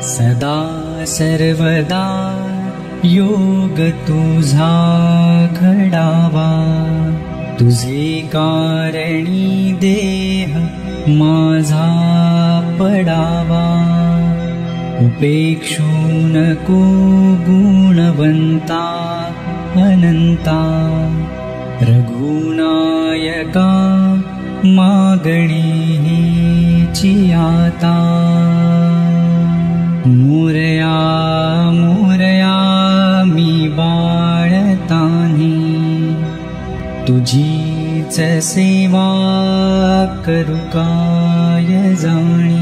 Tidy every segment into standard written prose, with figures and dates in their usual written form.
सदा सर्वदा योग तुझा घडावा, तुझे कारणी देह माझा पडावा। उपेक्षू नको गुणवंता अनंता, रघुनायका मागणी हेची आता। मोरया मोरया मी बाळतानी, तुझीच सेवा करू काय जाणी।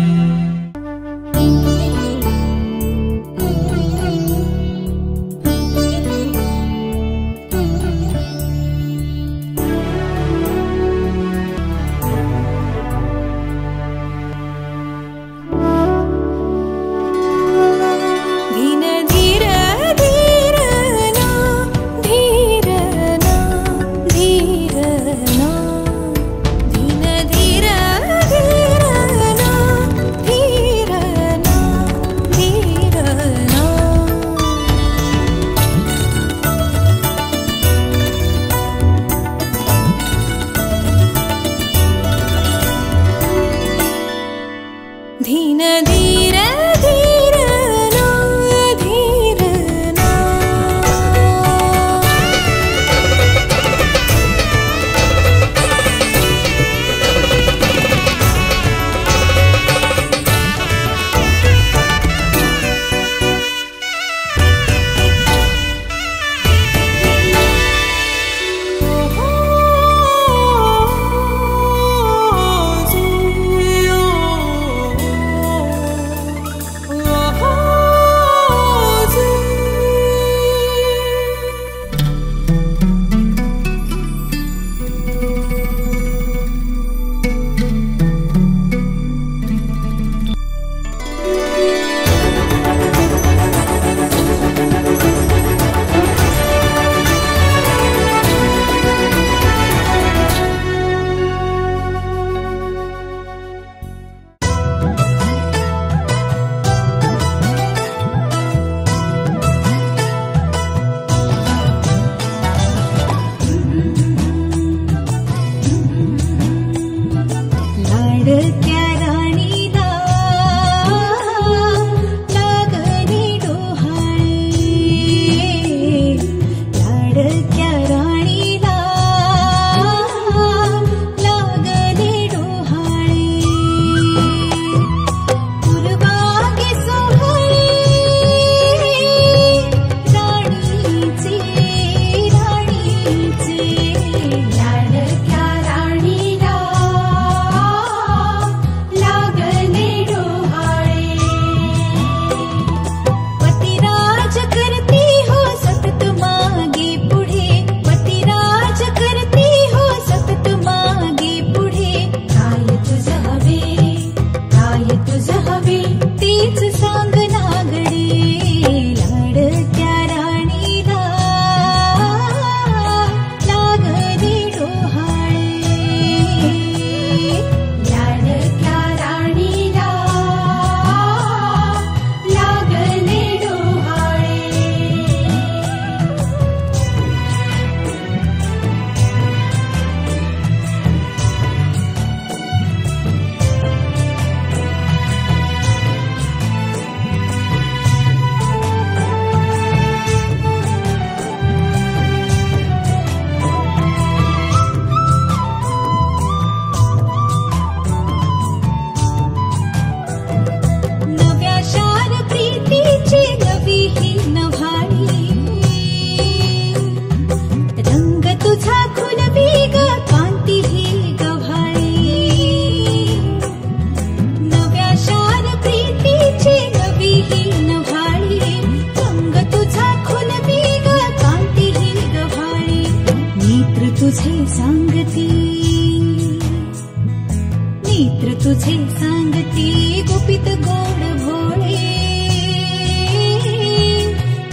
तुझे सांगती गुपित गोड भोळे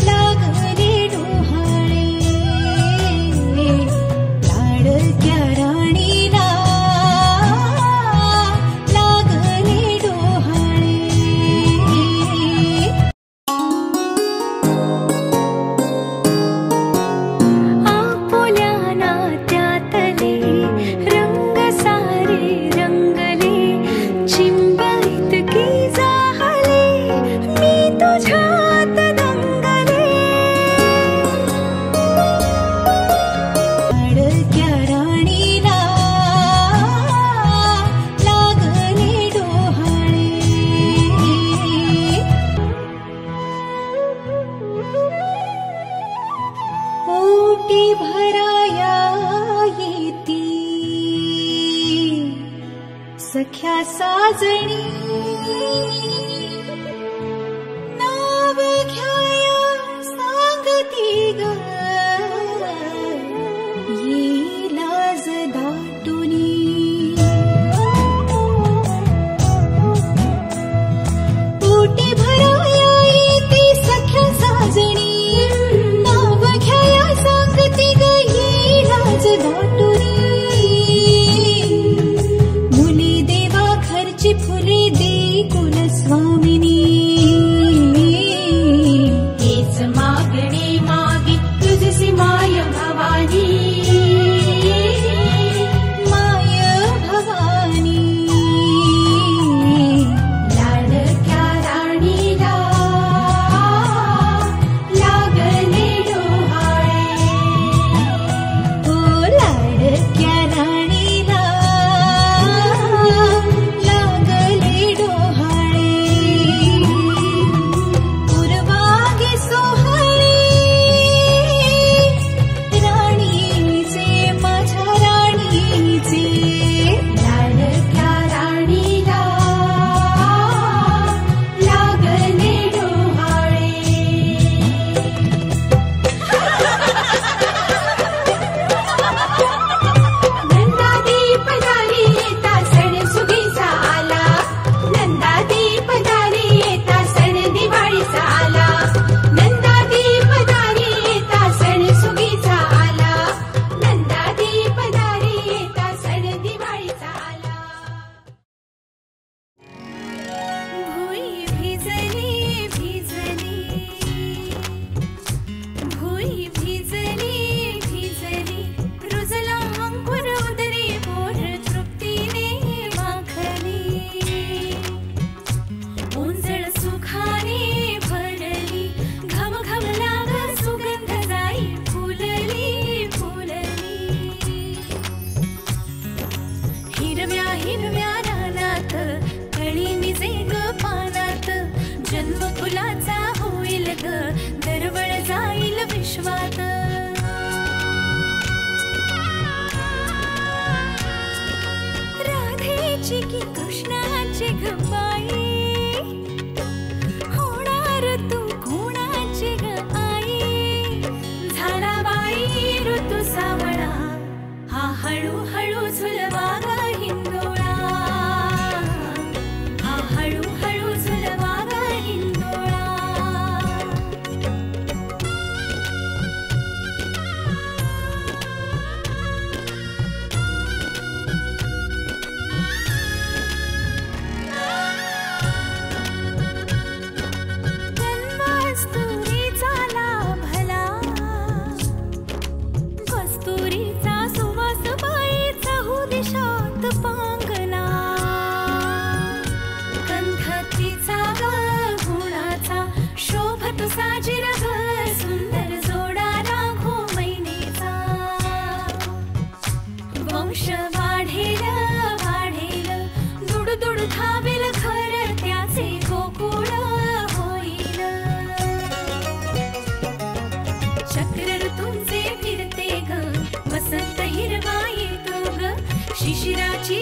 लागले डोहाळे लाडक्या राणीला लागले डोहाळे त्यातले रंग सारे रंगले चिंब इतकी जाहले मी तुझ्यात दंगले अडक्या राणीला लागले डोहाळे ओटी भराया येती सख्या साजणी नाव घ्याया सांगती ग ये लाज दाटुनी ओटी भराया येती सख्या साजणी नाव घ्याया सांगती ग ये लाज दाटुनी मुली देवा घरची फुले दे कुलस्वामिनी हेच मागणे मागे तुझसी माय भवानी माय भवानी लाडक्या राणीला लागले डोहाळे ओ लाडक्या राणीला लागले डोहाळे पूर्वागे सोहळे राणीचे माझ्या राणीचे लाडक्या राणीला लागले डोहाळे नंदादीप दारी येता सण सुगीचा आला नंदादीप दारी येता सण दिवाळीचा आला नंदादीप दारी येता सण सुगीचा आला नंदादीप दारी येता सण दिवाळीचा आला भुई भिजली भिजली भुई भिजली भिजली रुजला अंकुर उदरी पोर तृप्तीने माखली उंजळ सुखाने भरली घम घम लाग सुगंध जाई फुलली फुलली हिरव्या हिरव्या रानात कळी निजे ग पानात जन्म फुलाचा होईल ग दरवळ जाईल विश्वात राधेची की कृष्णाची ग बाई होणार तू कोणाची ग आई झाला बाई ऋतू सावळा हा हळू हळू झुलवा ग हिंदोळा हा हळू हळू झुलवा ग हिंदोळा कस्तुरीचा लाभला कस्तुरीचा सुवास बाईचा हो दिशात पांगला गंधतीचा ग गुणाचा शोभत साजिर ग सुंदर जोडा राघो मैनेचा वंश वाढेल वाढेल दुड दुड धावेल घर त्याचे गोकुळ होईल चक्र ऋतूंचे फिरते ग वसंत हिरवा येतो ग शिशिराची